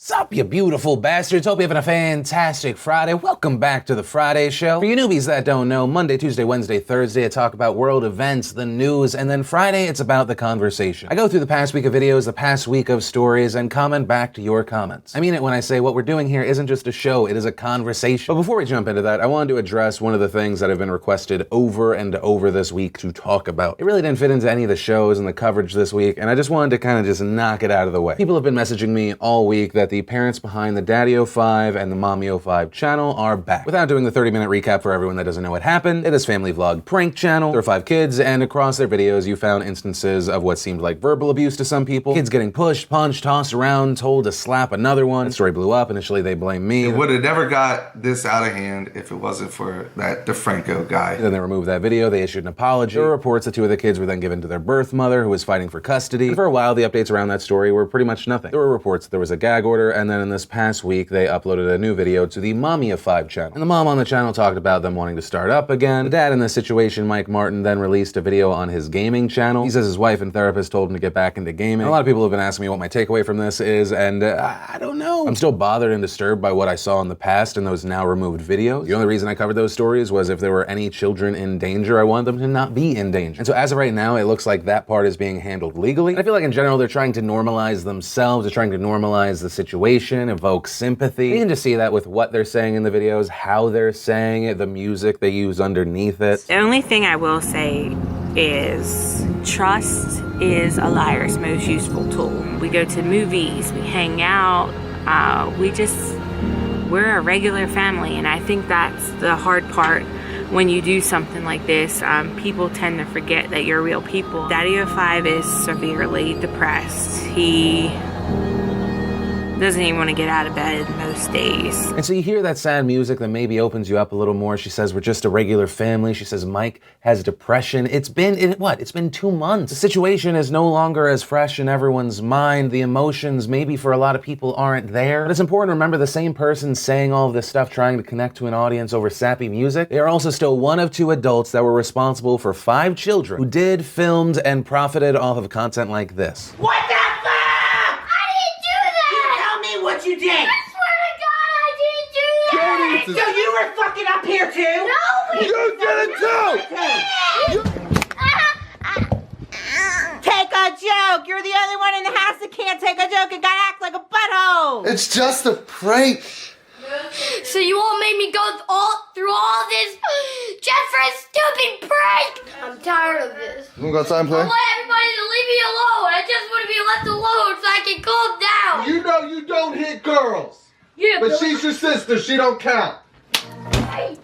Sup, you beautiful bastards. Hope you're having a fantastic Friday. Welcome back to the Friday Show. For you newbies that don't know, Monday, Tuesday, Wednesday, Thursday, I talk about world events, the news, and then Friday, it's about the conversation. I go through the past week of videos, the past week of stories, and comment back to your comments. I mean it when I say what we're doing here isn't just a show, it is a conversation. But before we jump into that, I wanted to address one of the things that have been requested over and over this week to talk about. It really didn't fit into any of the shows and the coverage this week, and I just wanted to kind of just knock it out of the way. People have been messaging me all week that the parents behind the Daddy05 and the Mommy05 channel are back. Without doing the 30-minute recap for everyone that doesn't know what happened, it is Family Vlog Prank Channel. There are 5 kids, and across their videos you found instances of what seemed like verbal abuse to some people, kids getting pushed, punched, tossed around, told to slap another one. The story blew up. Initially they blamed me. It would have never got this out of hand if it wasn't for that DeFranco guy. Then they removed that video, they issued an apology. There were reports that 2 of the kids were then given to their birth mother, who was fighting for custody. And for a while, the updates around that story were pretty much nothing. There were reports that there was a gag order, and then in this past week, they uploaded a new video to the Mommy05 channel. And the mom on the channel talked about them wanting to start up again. The dad in this situation, Mike Martin, then released a video on his gaming channel. He says his wife and therapist told him to get back into gaming. And a lot of people have been asking me what my takeaway from this is, and I don't know. I'm still bothered and disturbed by what I saw in the past in those now removed videos. The only reason I covered those stories was if there were any children in danger, I wanted them to not be in danger. And so as of right now, it looks like that part is being handled legally. And I feel like in general, they're trying to normalize themselves, they're trying to normalize the situation, evoke sympathy. You can just see that with what they're saying in the videos, how they're saying it, the music they use underneath it. The only thing I will say is trust is a liar's most useful tool. We go to movies, we hang out, we're a regular family, and I think that's the hard part. When you do something like this, people tend to forget that you're real people. Daddy05 is severely depressed. He doesn't even want to get out of bed most days. And so you hear that sad music that maybe opens you up a little more. She says, we're just a regular family. She says, Mike has depression. It's been 2 months. The situation is no longer as fresh in everyone's mind. The emotions, maybe for a lot of people, aren't there. But it's important to remember the same person saying all of this stuff, trying to connect to an audience over sappy music. They are also still one of 2 adults that were responsible for 5 children who did, filmed, and profited off of content like this. What the fuck? I didn't do that! You tell me what you did! I swear to God, I didn't do that! Jody, So you were fucking up here too? No! You did it too! Take a joke! You're the only one in the house that can't take a joke and gotta act like a butthole! It's just a prank. So you all made me go through all this just for a stupid prank? I'm tired of this. You wanna go outside and play? I want everybody to leave me alone. I just want to be left alone so I can calm down. You know you don't hit girls. Yeah, But she's your sister, she don't count. Hey.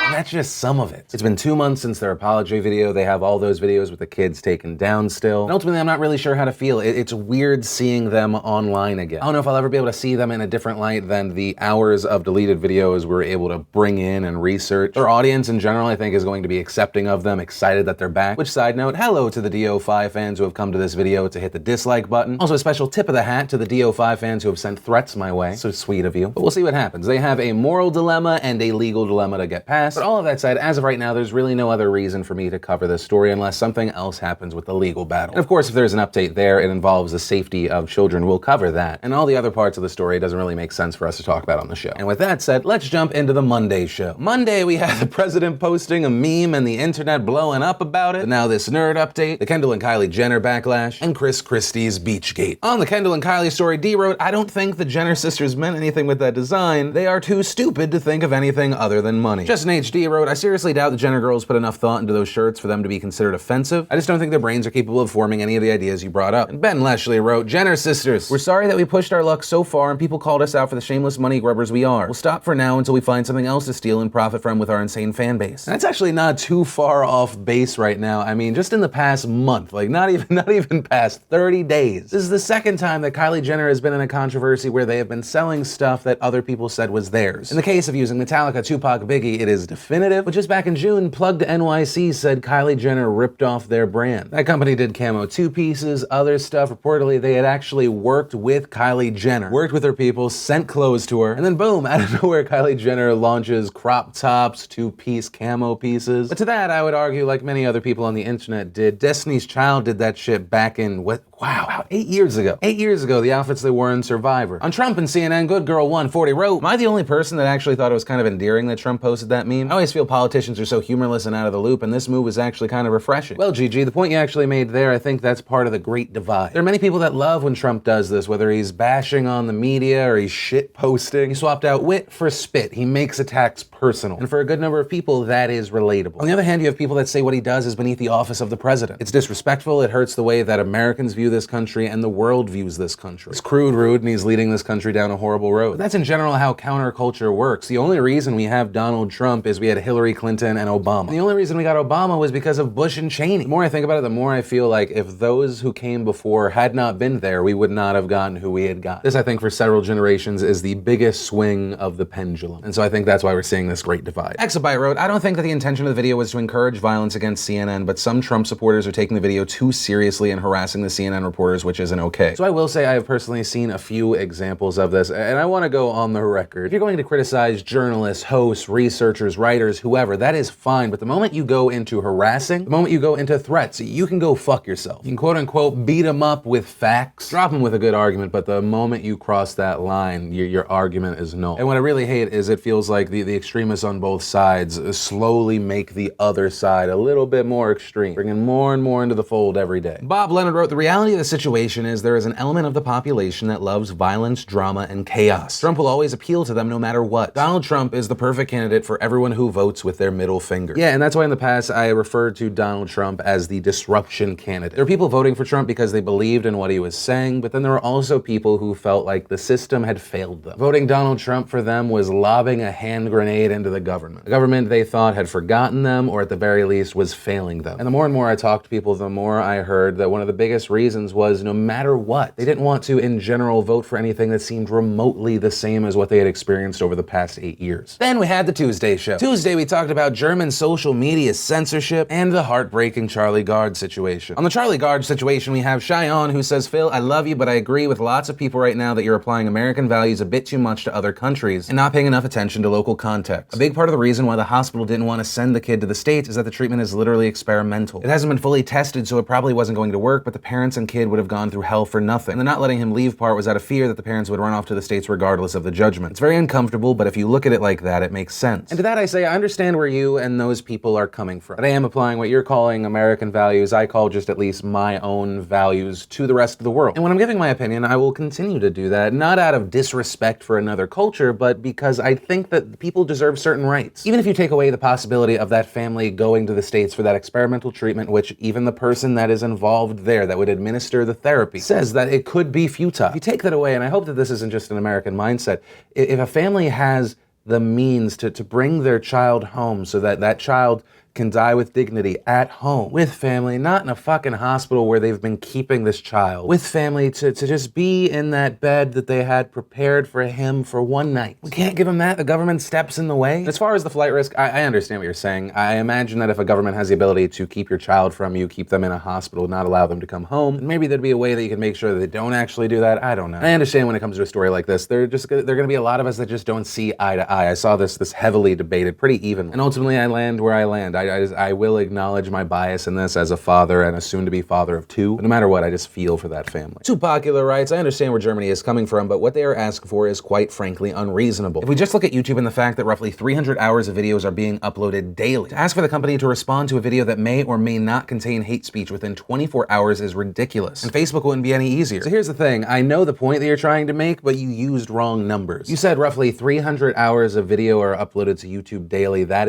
And that's just some of it. It's been 2 months since their apology video. They have all those videos with the kids taken down still. And ultimately, I'm not really sure how to feel. It's weird seeing them online again. I don't know if I'll ever be able to see them in a different light than the hours of deleted videos we're able to bring in and research. Their audience in general, I think, is going to be accepting of them, excited that they're back. Which, side note, hello to the DO5 fans who have come to this video to hit the dislike button. Also, a special tip of the hat to the DO5 fans who have sent threats my way. So sweet of you. But we'll see what happens. They have a moral dilemma and a legal dilemma to get past. But all of that said, as of right now, there's really no other reason for me to cover this story unless something else happens with the legal battle. And of course, if there's an update there, it involves the safety of children, we'll cover that. And all the other parts of the story doesn't really make sense for us to talk about on the show. And with that said, let's jump into the Monday show. Monday, we had the president posting a meme and the internet blowing up about it. And now this nerd update, the Kendall and Kylie Jenner backlash, and Chris Christie's Beachgate. On the Kendall and Kylie story, D wrote, I don't think the Jenner sisters meant anything with that design. They are too stupid to think of anything other than money. Justin HD wrote, I seriously doubt the Jenner girls put enough thought into those shirts for them to be considered offensive. I just don't think their brains are capable of forming any of the ideas you brought up. And Ben Leshley wrote, Jenner sisters, we're sorry that we pushed our luck so far and people called us out for the shameless money grubbers we are. We'll stop for now until we find something else to steal and profit from with our insane fan base. And that's actually not too far off base right now. I mean, just in the past month, like not even past 30 days. This is the second time that Kylie Jenner has been in a controversy where they have been selling stuff that other people said was theirs. In the case of using Metallica, Tupac, Biggie, it is defensive. definitive, but just back in June, Plugged NYC said Kylie Jenner ripped off their brand. That company did camo 2 pieces, other stuff. Reportedly, they had actually worked with Kylie Jenner, worked with her people, sent clothes to her, and then boom, out of nowhere, Kylie Jenner launches crop tops, 2-piece camo pieces. But to that, I would argue, like many other people on the internet did, Destiny's Child did that shit back in, wow, 8 years ago. 8 years ago, the outfits they wore in Survivor. On Trump and CNN, Good Girl 140 wrote, "Am I the only person that actually thought it was kind of endearing that Trump posted that meme? I always feel politicians are so humorless and out of the loop, and this move was actually kind of refreshing." Well, Gigi, the point you actually made there, I think that's part of the great divide. There are many people that love when Trump does this, whether he's bashing on the media or he's shit posting. He swapped out wit for spit. He makes attacks personal. And for a good number of people, that is relatable. On the other hand, you have people that say what he does is beneath the office of the president. It's disrespectful, it hurts the way that Americans view this country and the world views this country. It's crude, rude, and he's leading this country down a horrible road. But that's in general how counterculture works. The only reason we have Donald Trump is we had Hillary Clinton and Obama. And the only reason we got Obama was because of Bush and Cheney. The more I think about it, the more I feel like if those who came before had not been there, we would not have gotten who we had got. This, I think, for several generations is the biggest swing of the pendulum. And so I think that's why we're seeing this great divide. Exabyte wrote, "I don't think that the intention of the video was to encourage violence against CNN, but some Trump supporters are taking the video too seriously and harassing the CNN reporters, which isn't okay." So I will say I have personally seen a few examples of this, and I want to go on the record. If you're going to criticize journalists, hosts, researchers, writers, whoever, that is fine, but the moment you go into harassing, the moment you go into threats, you can go fuck yourself. You can quote unquote beat them up with facts, drop them with a good argument, but the moment you cross that line, your argument is null. And what I really hate is it feels like the extremists on both sides slowly make the other side a little bit more extreme, bringing more and more into the fold every day. Bob Leonard wrote, "The reality of the situation is there is an element of the population that loves violence, drama, and chaos. Trump will always appeal to them no matter what. Donald Trump is the perfect candidate for everyone who votes with their middle finger." Yeah, and that's why in the past I referred to Donald Trump as the disruption candidate. There are people voting for Trump because they believed in what he was saying, but then there were also people who felt like the system had failed them. Voting Donald Trump for them was lobbing a hand grenade into the government. The government they thought had forgotten them, or at the very least was failing them. And the more and more I talked to people, the more I heard that one of the biggest reasons was no matter what, they didn't want to in general vote for anything that seemed remotely the same as what they had experienced over the past 8 years. Then we had the Tuesday show. Tuesday we talked about German social media censorship and the heartbreaking Charlie Gard situation. On the Charlie Gard situation, we have Cheyenne who says, "Phil, I love you, but I agree with lots of people right now that you're applying American values a bit too much to other countries and not paying enough attention to local context. A big part of the reason why the hospital didn't want to send the kid to the States is that the treatment is literally experimental. It hasn't been fully tested, so it probably wasn't going to work, but the parents and kid would have gone through hell for nothing. And the not letting him leave part was out of fear that the parents would run off to the States regardless of the judgment. It's very uncomfortable, but if you look at it like that, it makes sense." And to that I say, I understand where you and those people are coming from. But I am applying what you're calling American values, I call just at least my own values to the rest of the world. And when I'm giving my opinion, I will continue to do that, not out of disrespect for another culture, but because I think that people deserve certain rights. Even if you take away the possibility of that family going to the States for that experimental treatment, which even the person that is involved there that would administer the therapy says that it could be futile. If you take that away, and I hope that this isn't just an American mindset, if a family has the means to bring their child home so that that child can die with dignity at home, with family, not in a fucking hospital where they've been keeping this child, with family to just be in that bed that they had prepared for him for one night. We can't give him that. The government steps in the way. As far as the flight risk, I understand what you're saying. I imagine that if a government has the ability to keep your child from you, keep them in a hospital, not allow them to come home, maybe there'd be a way that you can make sure that they don't actually do that. I don't know. I understand when it comes to a story like this, there are going to be a lot of us that just don't see eye to eye. I saw this heavily debated pretty evenly. And ultimately I land where I land. I will acknowledge my bias in this as a father and a soon-to-be father of two. But no matter what, I just feel for that family. Too Popular writes, "I understand where Germany is coming from, but what they are asking for is quite frankly unreasonable. If we just look at YouTube and the fact that roughly 300 hours of videos are being uploaded daily, to ask for the company to respond to a video that may or may not contain hate speech within 24 hours is ridiculous. And Facebook wouldn't be any easier." So here's the thing. I know the point that you're trying to make, but you used wrong numbers. You said roughly 300 hours of video are uploaded to YouTube daily. That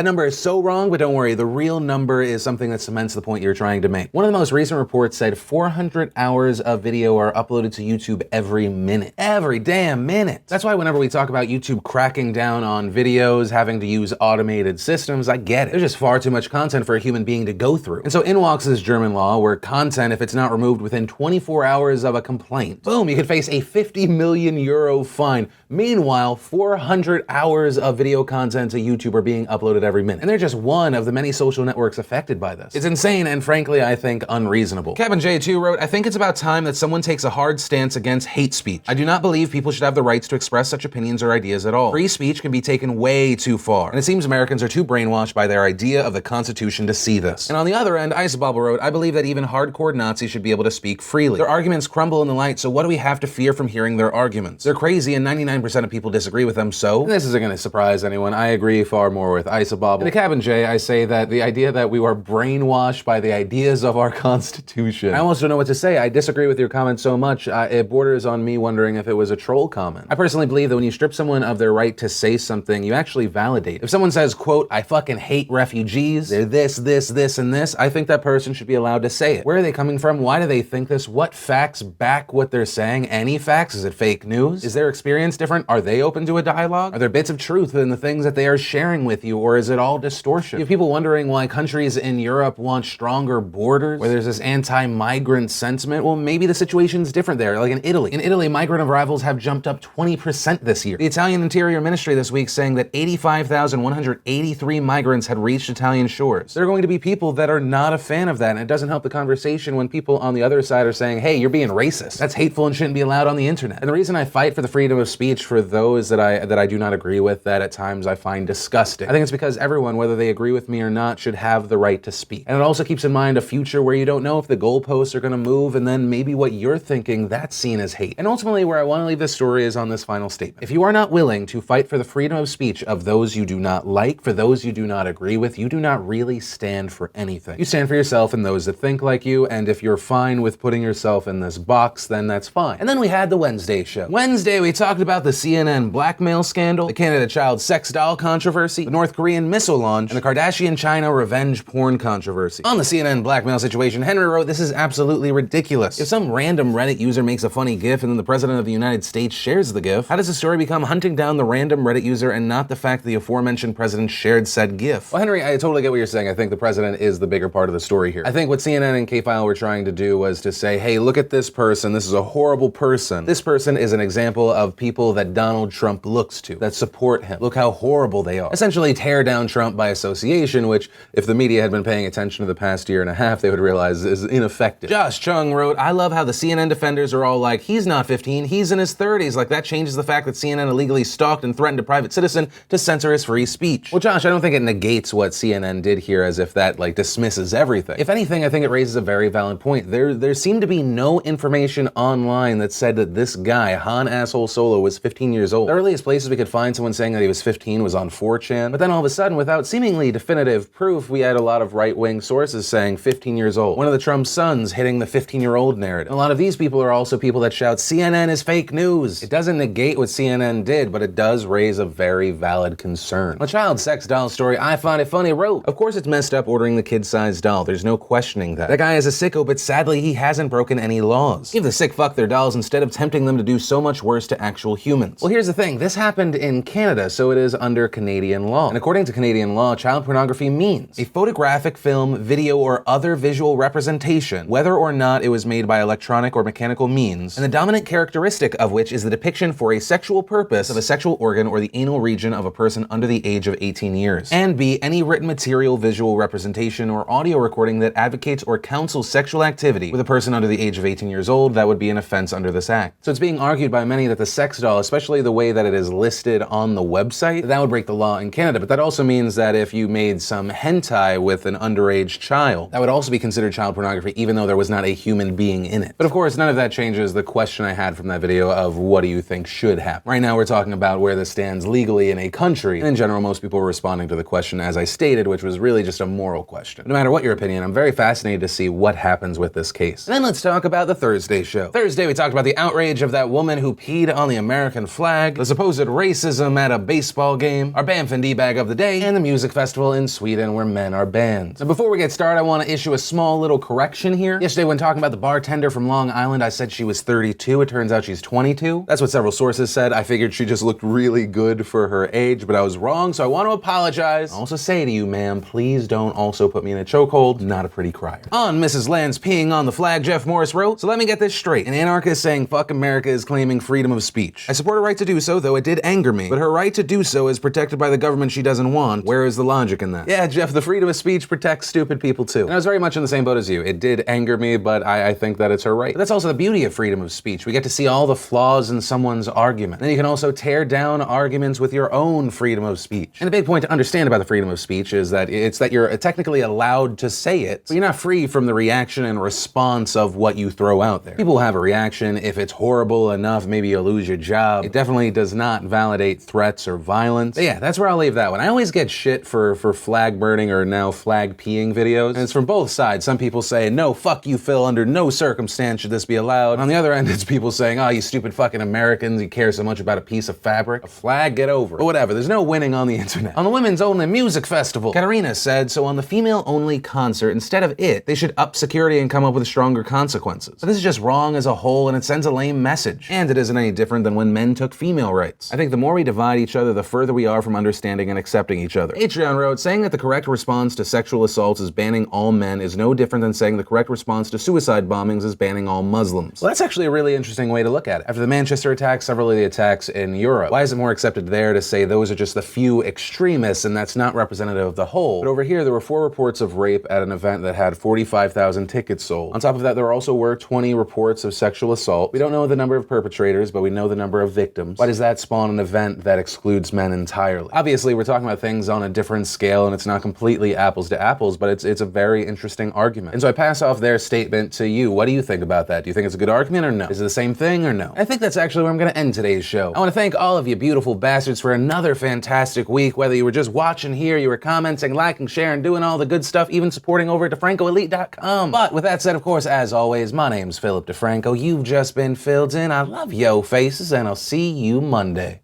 number is so wrong wrong, but don't worry, the real number is something that cements the point you're trying to make. One of the most recent reports said 400 hours of video are uploaded to YouTube every minute. Every damn minute. That's why whenever we talk about YouTube cracking down on videos, having to use automated systems, I get it. There's just far too much content for a human being to go through. And so in walks this German law where content, if it's not removed within 24 hours of a complaint, boom, you could face a 50 million euro fine. Meanwhile, 400 hours of video content to YouTube are being uploaded every minute. And they're just one of the many social networks affected by this. It's insane and frankly, I think unreasonable. Kevin J2 wrote, I think it's about time that someone takes a hard stance against hate speech. I do not believe people should have the rights to express such opinions or ideas at all. Free speech can be taken way too far. And it seems Americans are too brainwashed by their idea of the Constitution to see this. And on the other end, Icebobble wrote, I believe that even hardcore Nazis should be able to speak freely. Their arguments crumble in the light, so what do we have to fear from hearing their arguments? They're crazy and 99% of people disagree with them, so... And this isn't gonna surprise anyone. I agree far more with Icebobble. In the Cabin J, I say that the idea that we are brainwashed by the ideas of our Constitution. I almost don't know what to say. I disagree with your comment so much, it borders on me wondering if it was a troll comment. I personally believe that when you strip someone of their right to say something, you actually validate. If someone says, quote, I fucking hate refugees, they're this, and this, I think that person should be allowed to say it. Where are they coming from? Why do they think this? What facts back what they're saying? Any facts? Is it fake news? Is their experience different? Are they open to a dialogue? Are there bits of truth in the things that they are sharing with you, or is it all distortion? You have people wondering why countries in Europe want stronger borders, where there's this anti-migrant sentiment. Well, maybe the situation's different there, like in Italy. In Italy, migrant arrivals have jumped up 20% this year. The Italian Interior Ministry this week saying that 85,183 migrants had reached Italian shores. There are going to be people that are not a fan of that, and it doesn't help the conversation when people on the other side are saying, hey, you're being racist. That's hateful and shouldn't be allowed on the internet. And the reason I fight for the freedom of speech for those that I do not agree with, that at times I find disgusting, I think it's because everyone, whether they agree with me or not, should have the right to speak. And it also keeps in mind a future where you don't know if the goalposts are going to move, and then maybe what you're thinking, that's seen as hate. And ultimately, where I want to leave this story is on this final statement. If you are not willing to fight for the freedom of speech of those you do not like, for those you do not agree with, you do not really stand for anything. You stand for yourself and those that think like you, and if you're fine with putting yourself in this box, then that's fine. And then we had the Wednesday show. Wednesday, we talked about the CNN blackmail scandal, the Canada child sex doll controversy, the North Korean missile launch, and the Kardashian China revenge porn controversy. On the CNN blackmail situation, Henry wrote, this is absolutely ridiculous. If some random Reddit user makes a funny GIF and then the President of the United States shares the GIF, how does the story become hunting down the random Reddit user and not the fact that the aforementioned president shared said GIF? Well, Henry, I totally get what you're saying. I think the president is the bigger part of the story here. I think what CNN and K-File were trying to do was to say, hey, look at this person. This is a horrible person. This person is an example of people that Donald Trump looks to, that support him. Look how horrible they are. Essentially tear down Trump by association, which if the media had been paying attention to the past year and a half, they would realize is ineffective. Josh Chung wrote, I love how the CNN defenders are all like, he's not 15, he's in his 30s. Like that changes the fact that CNN illegally stalked and threatened a private citizen to censor his free speech. Well, Josh, I don't think it negates what CNN did here as if that like dismisses everything. If anything, I think it raises a very valid point. There seemed to be no information online that said that this guy, Han Asshole Solo, was 15 years old. The earliest places we could find someone saying that he was 15 was on 4chan, but then all of a sudden, without seemingly definitive proof, we had a lot of right-wing sources saying 15 years old. One of the Trump sons hitting the 15-year-old narrative. And a lot of these people are also people that shout, CNN is fake news. It doesn't negate what CNN did, but it does raise a very valid concern. A child sex doll story, I find it funny, wrote, of course it's messed up ordering the kid-sized doll. There's no questioning that. That guy is a sicko, but sadly he hasn't broken any laws. Give the sick fuck their dolls instead of tempting them to do so much worse to actual humans. Well, here's the thing. This happened in Canada, so it is under Canadian law. And according to Canadian law, child pornography means a photographic, film, video, or other visual representation, whether or not it was made by electronic or mechanical means, and the dominant characteristic of which is the depiction for a sexual purpose of a sexual organ or the anal region of a person under the age of 18 years. And B, any written material, visual representation, or audio recording that advocates or counsels sexual activity with a person under the age of 18 years old, that would be an offense under this act. So it's being argued by many that the sex doll, especially the way that it is listed on the website, that would break the law in Canada. But that also means that if you made some hentai with an underage child, that would also be considered child pornography, even though there was not a human being in it. But of course, none of that changes the question I had from that video of what do you think should happen. Right now, we're talking about where this stands legally in a country. And in general, most people were responding to the question as I stated, which was really just a moral question. No matter what your opinion, I'm very fascinated to see what happens with this case. And then let's talk about the Thursday show. Thursday, we talked about the outrage of that woman who peed on the American flag, the supposed racism at a baseball game, our Bamf and D-bag of the day, and the music festival in Sweden where men are banned. Now before we get started, I want to issue a small little correction here. Yesterday when talking about the bartender from Long Island, I said she was 32. It turns out she's 22. That's what several sources said. I figured she just looked really good for her age, but I was wrong, so I want to apologize. I also say to you, ma'am, please don't also put me in a chokehold. Not a pretty crier. On Mrs. Land's peeing on the flag, Jeff Morris wrote, so let me get this straight. An anarchist saying fuck America is claiming freedom of speech. I support her right to do so, though it did anger me. But her right to do so is protected by the government she doesn't want. Where is the logic in that? Yeah, Jeff, the freedom of speech protects stupid people too. And I was very much in the same boat as you. It did anger me, but I think that it's her right. But that's also the beauty of freedom of speech. We get to see all the flaws in someone's argument. Then you can also tear down arguments with your own freedom of speech. And the big point to understand about the freedom of speech is that it's that you're technically allowed to say it, but you're not free from the reaction and response of what you throw out there. People will have a reaction. If it's horrible enough, maybe you'll lose your job. It definitely does not validate threats or violence. But yeah, that's where I'll leave that one. I always get shit for flag burning or now flag peeing videos. And it's from both sides. Some people say, no, fuck you, Phil, under no circumstance should this be allowed. On the other end, it's people saying, oh, you stupid fucking Americans, you care so much about a piece of fabric. A flag, get over it. But whatever, there's no winning on the internet. On the Women's Only Music Festival, Katarina said, so on the female-only concert, instead of it, they should up security and come up with stronger consequences. But this is just wrong as a whole, and it sends a lame message. And it isn't any different than when men took female rights. I think the more we divide each other, the further we are from understanding and accepting each other. Patreon wrote, saying that the correct response to sexual assaults is banning all men is no different than saying the correct response to suicide bombings is banning all Muslims. Well, that's actually a really interesting way to look at it. After the Manchester attacks, several of the attacks in Europe, why is it more accepted there to say those are just the few extremists and that's not representative of the whole? But over here, there were 4 reports of rape at an event that had 45,000 tickets sold. On top of that, there also were 20 reports of sexual assault. We don't know the number of perpetrators, but we know the number of victims. Why does that spawn an event that excludes men entirely? Obviously, we're talking about things on a different scale and it's not completely apples to apples, but it's a very interesting argument. And so I pass off their statement to you. What do you think about that? Do you think it's a good argument or no? Is it the same thing or no? I think that's actually where I'm gonna end today's show. I wanna thank all of you beautiful bastards for another fantastic week. Whether you were just watching here, you were commenting, liking, sharing, doing all the good stuff, even supporting over at DeFrancoElite.com. But with that said, of course, as always, my name's Philip DeFranco. You've just been filled in. I love yo faces and I'll see you Monday.